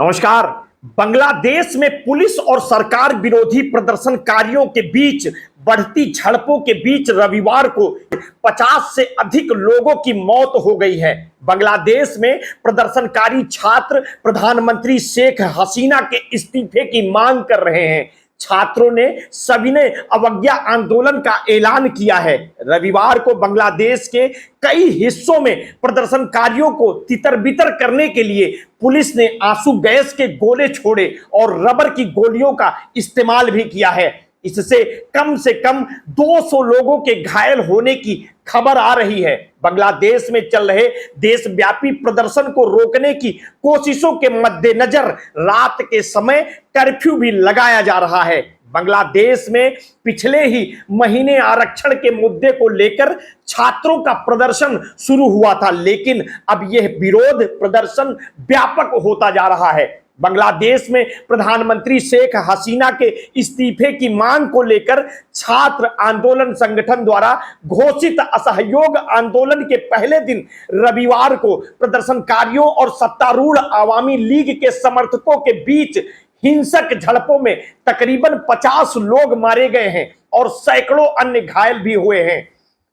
नमस्कार। बांग्लादेश में पुलिस और सरकार विरोधी प्रदर्शनकारियों के बीच बढ़ती झड़पों के बीच रविवार को 50 से अधिक लोगों की मौत हो गई है। बांग्लादेश में प्रदर्शनकारी छात्र प्रधानमंत्री शेख हसीना के इस्तीफे की मांग कर रहे हैं। छात्रों ने सविनय अवज्ञा आंदोलन का ऐलान किया है। रविवार को बांग्लादेश के कई हिस्सों में प्रदर्शनकारियों को तितर-बितर करने के लिए पुलिस ने आंसू गैस के गोले छोड़े और रबर की गोलियों का इस्तेमाल भी किया है। इससे कम से कम 200 लोगों के घायल होने की खबर आ रही है। बांग्लादेश में चल रहे देशव्यापी प्रदर्शन को रोकने की कोशिशों के मद्देनजर रात के समय कर्फ्यू भी लगाया जा रहा है। बांग्लादेश में पिछले ही महीने आरक्षण के मुद्दे को लेकर छात्रों का प्रदर्शन शुरू हुआ था, लेकिन अब यह विरोध प्रदर्शन व्यापक होता जा रहा है। बांग्लादेश में प्रधानमंत्री शेख हसीना के इस्तीफे की मांग को लेकर छात्र आंदोलन संगठन द्वारा घोषित असहयोग आंदोलन के पहले दिन रविवार को प्रदर्शनकारियों और सत्तारूढ़ आवामी लीग के समर्थकों के बीच हिंसक झड़पों में तकरीबन 50 लोग मारे गए हैं और सैकड़ों अन्य घायल भी हुए हैं।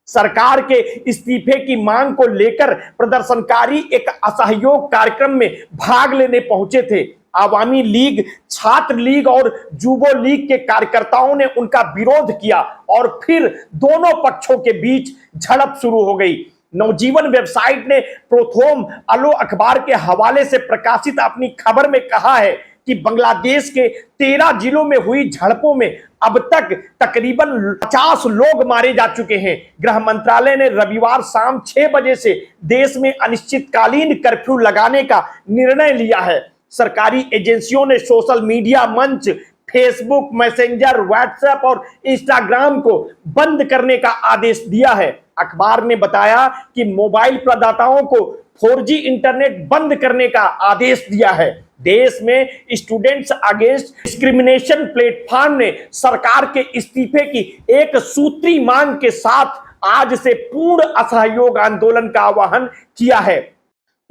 सरकार के इस्तीफे की मांग को लेकर प्रदर्शनकारी एक असहयोग कार्यक्रम में भाग लेने पहुंचे थे। आवामी लीग, छात्र लीग और जुबो लीग के कार्यकर्ताओं ने उनका विरोध किया और फिर दोनों पक्षों के बीच झड़प शुरू हो गई। नवजीवन वेबसाइट ने प्रथम आलो अखबार के हवाले से प्रकाशित अपनी खबर में कहा है कि बांग्लादेश के 13 जिलों में हुई झड़पों में अब तक तकरीबन 50 लोग मारे जा चुके हैं। गृह मंत्रालय ने रविवार शाम 6 बजे से देश में अनिश्चितकालीन कर्फ्यू लगाने का निर्णय लिया है। सरकारी एजेंसियों ने सोशल मीडिया मंच फेसबुक, मैसेंजर, व्हाट्सएप और इंस्टाग्राम को बंद करने का आदेश दिया है। अखबार ने बताया कि मोबाइल प्रदाताओं को 4G इंटरनेट बंद करने का आदेश दिया है। देश में स्टूडेंट्स अगेंस्ट डिस्क्रिमिनेशन प्लेटफॉर्म ने सरकार के इस्तीफे की एक सूत्री मांग के साथ आज से पूर्ण असहयोग आंदोलन का आह्वान किया है।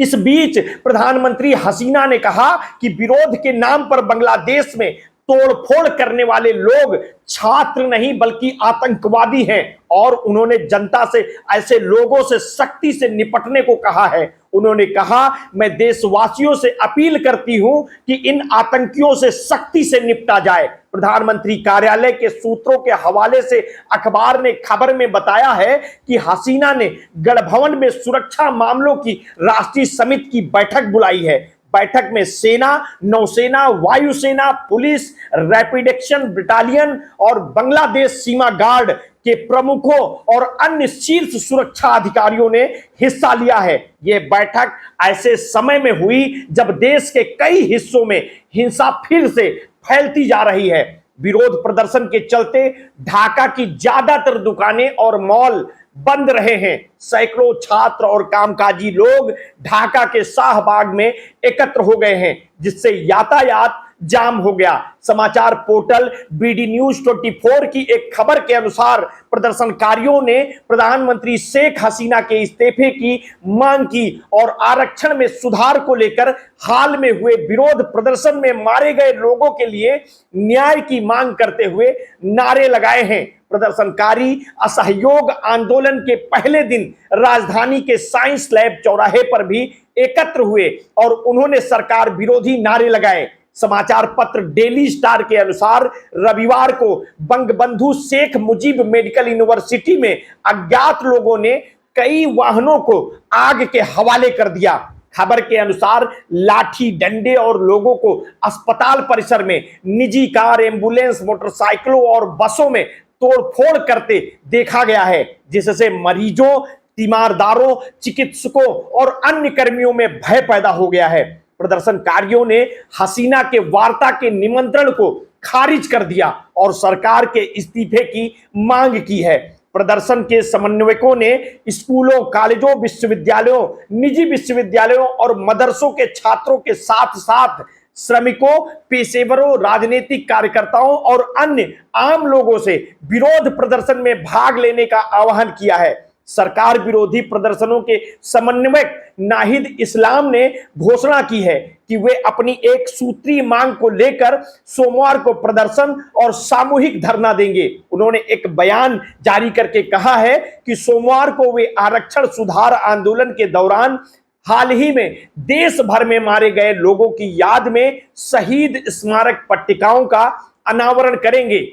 इस बीच प्रधानमंत्री हसीना ने कहा कि विरोध के नाम पर बांग्लादेश में तोड़फोड़ करने वाले लोग छात्र नहीं बल्कि आतंकवादी हैं और उन्होंने जनता से ऐसे लोगों से सख्ती से निपटने को कहा है। उन्होंने कहा, मैं देशवासियों से अपील करती हूं कि इन आतंकियों से सख्ती से निपटा जाए। प्रधानमंत्री कार्यालय के सूत्रों के हवाले से अखबार ने खबर में बताया है कि हसीना ने गणभवन में सुरक्षा मामलों की राष्ट्रीय समिति की बैठक बुलाई है। बैठक में सेना, नौसेना, वायुसेना, पुलिस, रैपिड एक्शन बटालियन और बांग्लादेश सीमा गार्ड के प्रमुखों और अन्य शीर्ष सुरक्षा अधिकारियों ने हिस्सा लिया है। यह बैठक ऐसे समय में हुई जब देश के कई हिस्सों में हिंसा फिर से फैलती जा रही है। विरोध प्रदर्शन के चलते ढाका की ज्यादातर दुकानें और मॉल बंद रहे हैं। सैकड़ों छात्र और कामकाजी लोग ढाका के शाहबाग में एकत्र हो गए हैं, जिससे यातायात जाम हो गया। समाचार पोर्टल बीडी न्यूज 24 की एक खबर के अनुसार प्रदर्शनकारियों ने प्रधानमंत्री शेख हसीना के इस्तीफे की मांग की और आरक्षण में सुधार को लेकर हाल में हुए विरोध प्रदर्शन में मारे गए लोगों के लिए न्याय की मांग करते हुए नारे लगाए हैं। प्रदर्शनकारी असहयोग आंदोलन के पहले दिन राजधानी के साइंस लैब चौराहे पर भी एकत्र हुए और उन्होंने सरकार विरोधी नारे लगाए। समाचार पत्र डेली स्टार के अनुसार रविवार को बंगबंधु शेख मुजीब मेडिकल यूनिवर्सिटी में अज्ञात लोगों ने कई वाहनों को आग के हवाले कर दिया। खबर के अनुसार लाठी डंडे और लोगों को अस्पताल परिसर में निजी कार, एम्बुलेंस, मोटरसाइकिलों और बसों में तोड़फोड़ करते देखा गया है, जिससे मरीजों, तीमारदारों, चिकित्सकों और अन्य कर्मियों में भय पैदा हो गया है। प्रदर्शनकारियों ने हसीना के वार्ता के निमंत्रण को खारिज कर दिया और सरकार के इस्तीफे की मांग की है। प्रदर्शन के समन्वयकों ने स्कूलों, कॉलेजों, विश्वविद्यालयों, निजी विश्वविद्यालयों और मदरसों के छात्रों के साथ साथ श्रमिकों, पेशेवरों, राजनीतिक कार्यकर्ताओं और अन्य आम लोगों से विरोध प्रदर्शन में भाग लेने का आह्वान किया है। सरकार विरोधी प्रदर्शनों के समन्वयक नाहिद इस्लाम ने घोषणा की है कि वे अपनी एक सूत्रीय मांग को लेकर सोमवार को प्रदर्शन और सामूहिक धरना देंगे। उन्होंने एक बयान जारी करके कहा है कि सोमवार को वे आरक्षण सुधार आंदोलन के दौरान हाल ही में देश भर में मारे गए लोगों की याद में शहीद स्मारक पट्टिकाओं का अनावरण करेंगे।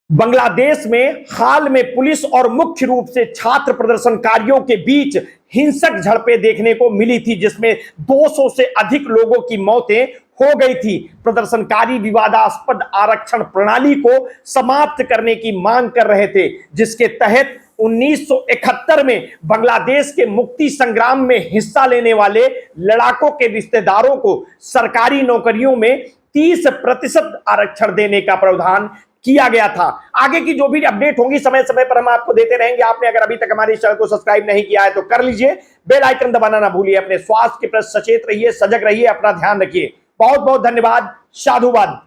बांग्लादेश में हाल में पुलिस और मुख्य रूप से छात्र प्रदर्शनकारियों के बीच हिंसक झड़पें देखने को मिली थी, जिसमें 200 से अधिक लोगों की मौतें हो गई थी। प्रदर्शनकारी विवादास्पद आरक्षण प्रणाली को समाप्त करने की मांग कर रहे थे, जिसके तहत 1971 में बांग्लादेश के मुक्ति संग्राम में हिस्सा लेने वाले लड़ाकों के रिश्तेदारों को सरकारी नौकरियों में 30% आरक्षण देने का प्रावधान किया गया था। आगे की जो भी अपडेट होंगी समय समय पर हम आपको देते रहेंगे। आपने अगर अभी तक हमारे चैनल को सब्सक्राइब नहीं किया है तो कर लीजिए, बेल आइकन दबाना ना भूलिए। अपने स्वास्थ्य के प्रति सचेत रहिए, सजग रहिए, अपना ध्यान रखिए। बहुत बहुत धन्यवाद। साधुवाद।